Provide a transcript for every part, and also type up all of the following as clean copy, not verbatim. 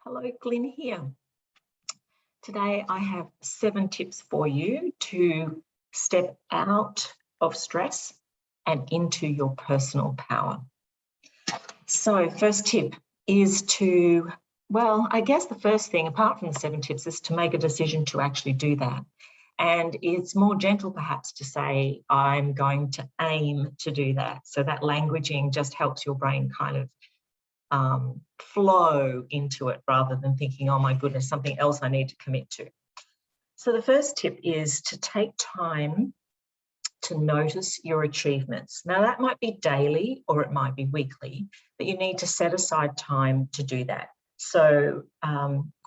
Hello, Glyn here. Today I have 7 tips for you to step out of stress and into your personal power. So first tip is to, I guess the first thing, apart from the 7 tips, is to make a decision to actually do that. And it's more gentle perhaps to say, I'm going to aim to do that. So that languaging just helps your brain kind of flow into it rather than thinking, oh my goodness, something else I need to commit to. So the first tip is to take time to notice your achievements. Now that might be daily or it might be weekly, but you need to set aside time to do that. So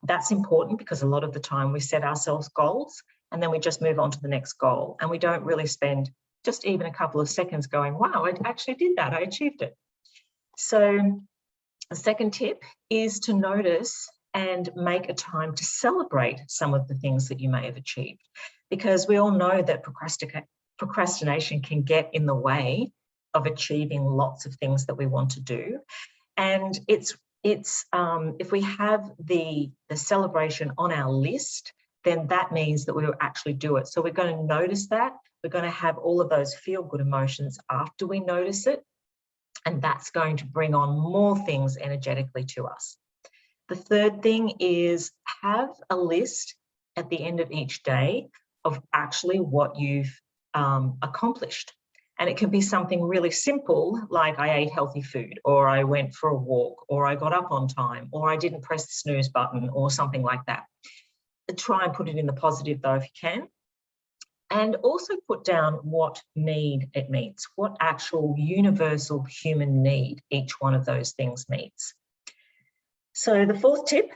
that's important because a lot of the time we set ourselves goals and then we just move on to the next goal. And we don't really spend just even a couple of seconds going, wow, I actually did that, I achieved it. So the second tip is to notice and make a time to celebrate some of the things that you may have achieved, because we all know that procrastination can get in the way of achieving lots of things that we want to do. And it's if we have the celebration on our list, then that means that we will actually do it. So we're going to notice that. We're going to have all of those feel-good emotions after we notice it. And that's going to bring on more things energetically to us. The third thing is have a list at the end of each day of actually what you've accomplished. And it can be something really simple, like I ate healthy food, or I went for a walk, or I got up on time, or I didn't press the snooze button, or something like that. Try and put it in the positive though, if you can. And also put down what need it meets, what actual universal human need each one of those things meets. So the fourth tip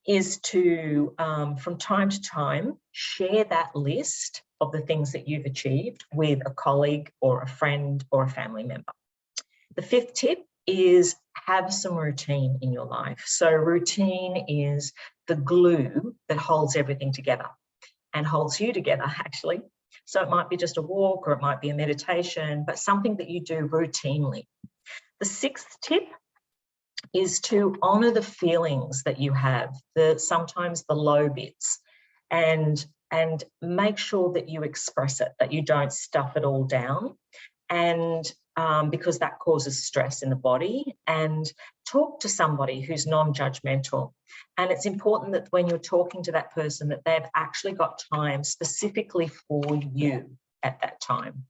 is to, from time to time, share that list of the things that you've achieved with a colleague or a friend or a family member. The fifth tip is have some routine in your life. So routine is the glue that holds everything together and holds you together, actually. So it might be just a walk or it might be a meditation, but something that you do routinely. The sixth tip is to honor the feelings that you have, sometimes the low bits, and make sure that you express it, that you don't stuff it all down, and because that causes stress in the body. And talk to somebody who's non-judgmental. And it's important that when you're talking to that person that they've actually got time specifically for you at that time.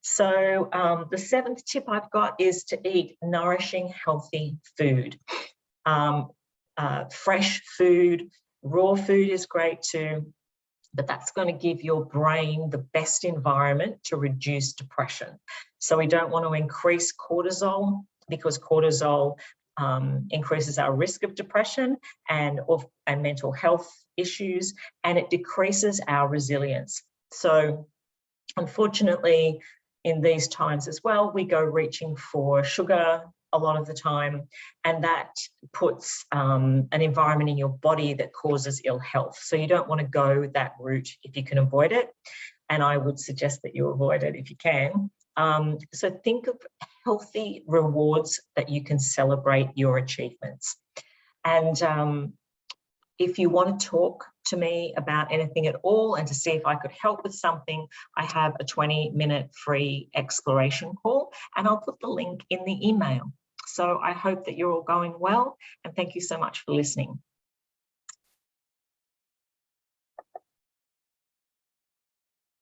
So the seventh tip I've got is to eat nourishing, healthy food. Fresh food, raw food is great too, but that's going to give your brain the best environment to reduce depression. So we don't want to increase cortisol, because cortisol increases our risk of depression and mental health issues, and it decreases our resilience. So unfortunately, in these times as well, we go reaching for sugar a lot of the time, and that puts an environment in your body that causes ill health. So you don't want to go that route if you can avoid it, and I would suggest that you avoid it if you can. So think of healthy rewards that you can celebrate your achievements. And if you want to talk to me about anything at all and to see if I could help with something, I have a 20-minute free exploration call, and I'll put the link in the email. So I hope that you're all going well, and thank you so much for listening.